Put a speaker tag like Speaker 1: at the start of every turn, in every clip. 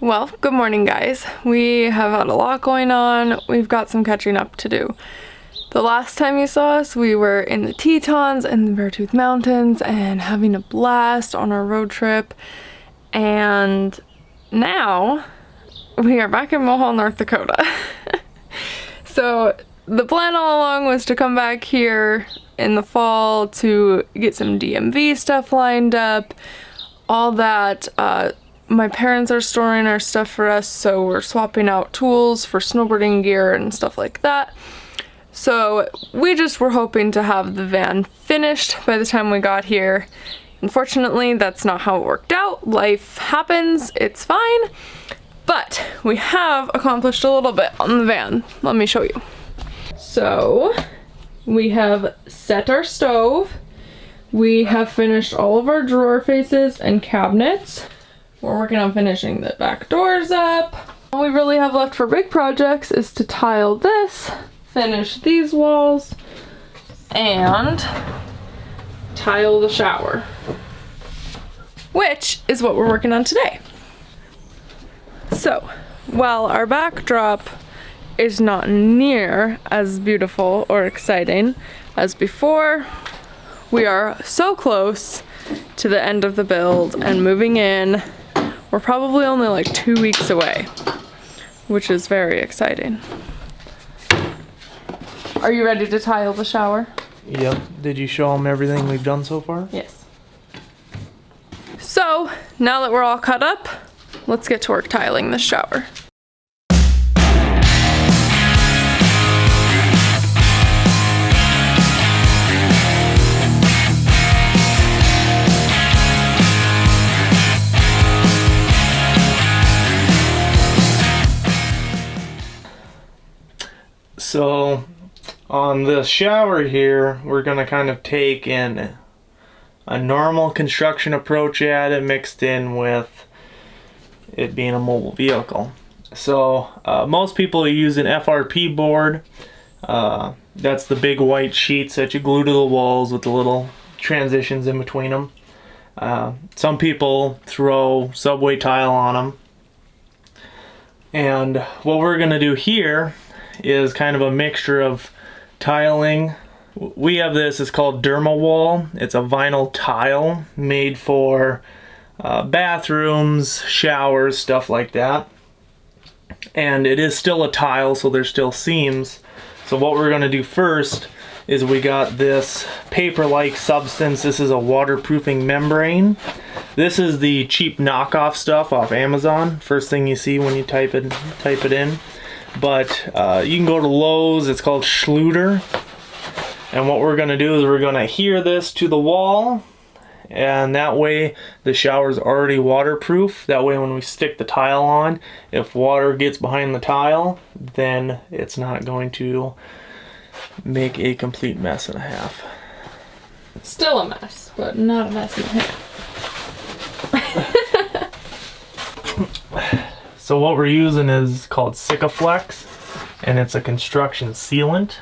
Speaker 1: Well, good morning guys. We have had a lot going on. We've got some catching up to do. The last time you saw us, we were in the Tetons and the Beartooth Mountains and having a blast on our road trip. And now we are back in Mohall, North Dakota. So the plan all along was to come back here in the fall to get some DMV stuff lined up, all that. My parents are storing our stuff for us, so we're swapping out tools for snowboarding gear and stuff like that. So we just were hoping to have the van finished by the time we got here. Unfortunately, that's not how it worked out. Life happens, it's fine. But we have accomplished a little bit on the van. Let me show you. So we have set our stove. We have finished all of our drawer faces and cabinets. We're working on finishing the back doors up. All we really have left for big projects is to tile this, finish these walls, and tile the shower, which is what we're working on today. So, while our backdrop is not near as beautiful or exciting as before, we are so close to the end of the build and moving in. We're probably only like 2 weeks away, which is very exciting. Are you ready to tile the shower?
Speaker 2: Yep. Did you show them everything we've done so far?
Speaker 1: Yes. So, now that we're all caught up, let's get to work tiling the shower.
Speaker 2: So on the shower here, we're going to kind of take a normal construction approach at it mixed in with it being a mobile vehicle. So most people use an FRP board. That's the big white sheets that you glue to the walls with the little transitions in between them. Some people throw subway tile on them. And what we're going to do here is kind of a mixture of tiling. We have this, it's called Dumawall. It's a vinyl tile made for bathrooms, showers, stuff like that. And it is still a tile, so there's still seams. So what we're going to do first is we got this paper-like substance. This is a waterproofing membrane. This is the cheap knockoff stuff off Amazon. First thing you see when you type it in. But you can go to Lowe's. It's called Schluter. And what we're going to do is we're going to adhere this to the wall, and that way the shower's already waterproof. That way when we stick the tile on, if water gets behind the tile, then it's not going to make a complete mess and a half.
Speaker 1: Still a mess, but not a mess and a half.
Speaker 2: So what we're using is called Sikaflex, and it's a construction sealant,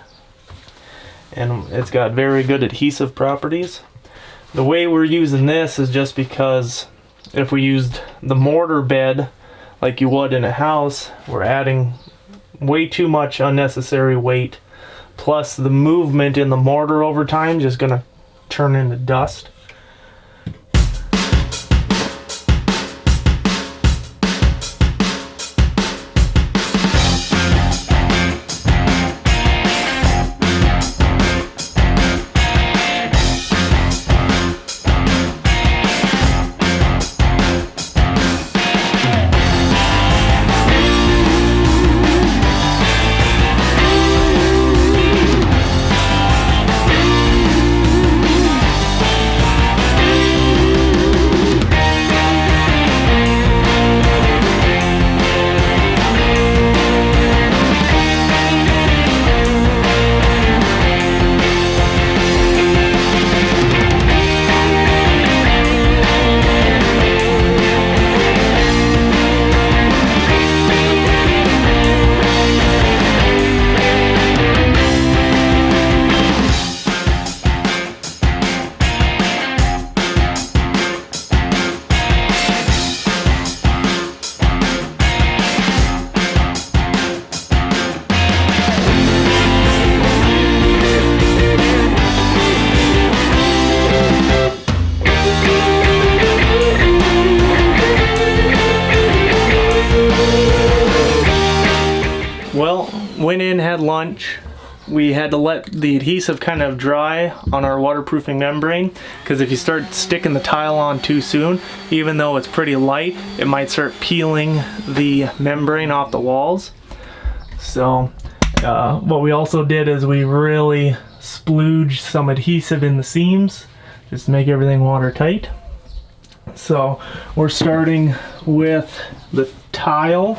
Speaker 2: and it's got very good adhesive properties. The way we're using this is just because if we used the mortar bed like you would in a house, we're adding way too much unnecessary weight, plus the movement in the mortar over time is just gonna turn into dust. went in, had lunch. We had to let the adhesive kind of dry on our waterproofing membrane, because if you start sticking the tile on too soon, even though it's pretty light, it might start peeling the membrane off the walls. So what we also did is we really splooged some adhesive in the seams just to make everything watertight. So we're starting with the tile,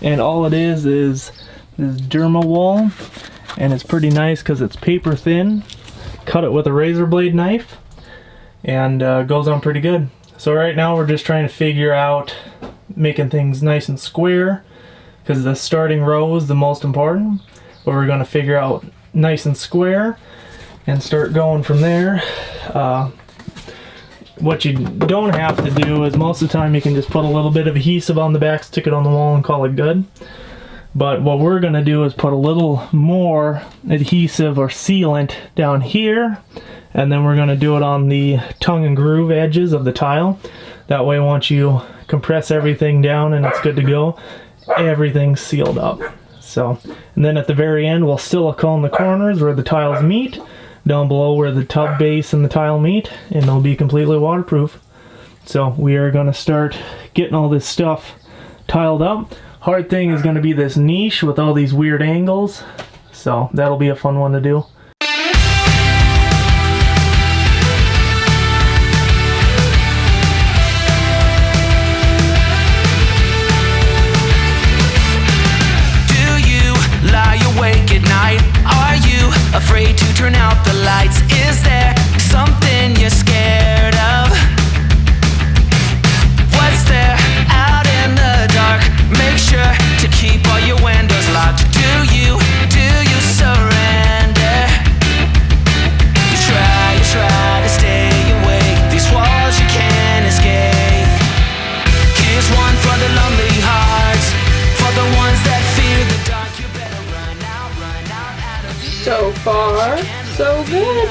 Speaker 2: and all it is this Dumawall. And it's pretty nice because it's paper thin. Cut it with a razor blade knife, and goes on pretty good. So right now we're just trying to figure out making things nice and square, because the starting row is the most important. But we're going to figure out nice and square and start going from there. What you don't have to do is most of the time you can just put a little bit of adhesive on the back, stick it on the wall, and call it good. But what we're going to do is put a little more adhesive or sealant down here, and then we're going to do it on the tongue and groove edges of the tile. That way once you compress everything down and it's good to go, everything's sealed up. So, and then at the very end we'll silicone the corners where the tiles meet, down below where the tub base and the tile meet, and they'll be completely waterproof. So we are going to start getting all this stuff tiled up. Hard thing is going to be this niche with all these weird angles, so that'll be a fun one to do.
Speaker 3: Do you lie awake at night? Are you afraid to turn out the lights? Is there something you're scared of? What's there out in the dark? Make sure to keep all your windows locked. Do you surrender? You try to stay awake. These walls you can't escape. Here's one for the lonely hearts, for the ones that fear the dark. You better run out of here.
Speaker 1: So far, so good.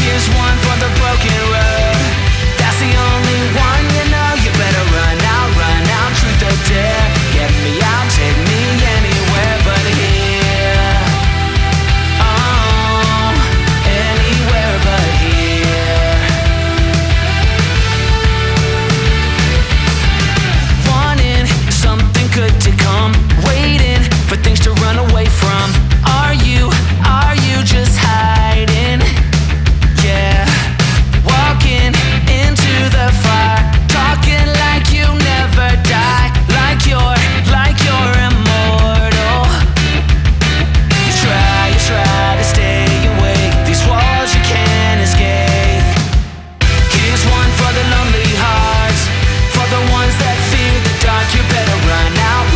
Speaker 3: Here's one for the broken road. That's the only one you know. You better run out. Truth or dare, get me out, take me anywhere but here. Oh, anywhere but here. Wanting something good to come, waiting for things to run away from. Are you just hiding? Yeah, walking into the fire, talking like you never die, like you're immortal. You try to stay awake. These walls you can't escape. Here's one for the lonely hearts, for the ones that fear the dark. You better run out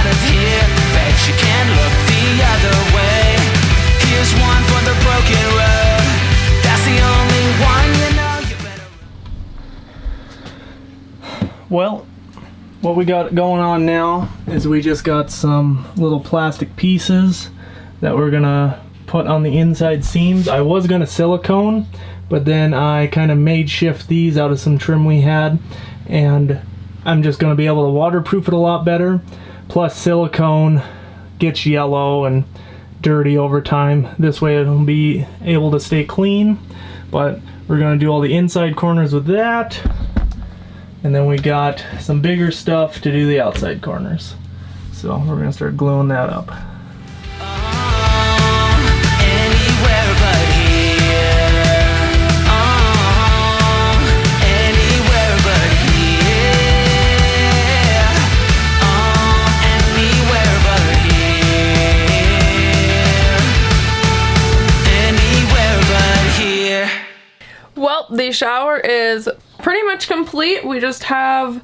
Speaker 3: of here. Bet you can't look the other way. Here's one for the broken road. That's the only one you know. You better.
Speaker 2: Well, what we got going on now is we just got some little plastic pieces that we're gonna put on the inside seams. I was gonna silicone, but then I kind of made shift these out of some trim we had, and I'm just gonna be able to waterproof it a lot better. Plus silicone gets yellow and dirty over time. This way it'll be able to stay clean, but we're gonna do all the inside corners with that. And then we got some bigger stuff to do the outside corners. So we're going to start gluing that up.
Speaker 3: Anywhere but here. Anywhere but here. Anywhere but here. Anywhere but here.
Speaker 1: Well, the shower is pretty much complete. We just have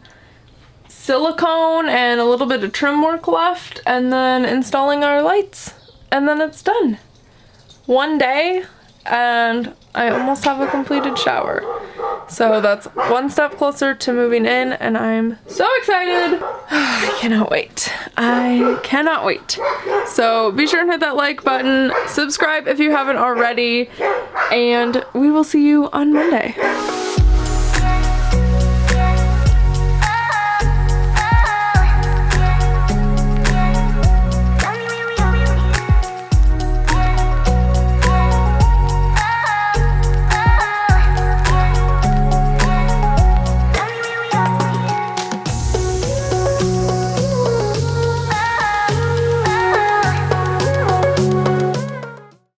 Speaker 1: silicone and a little bit of trim work left, and then installing our lights, and then it's done. One day and I almost have a completed shower. So that's one step closer to moving in, and I'm so excited. I cannot wait. I cannot wait. So be sure and hit that like button, subscribe if you haven't already, and we will see you on Monday.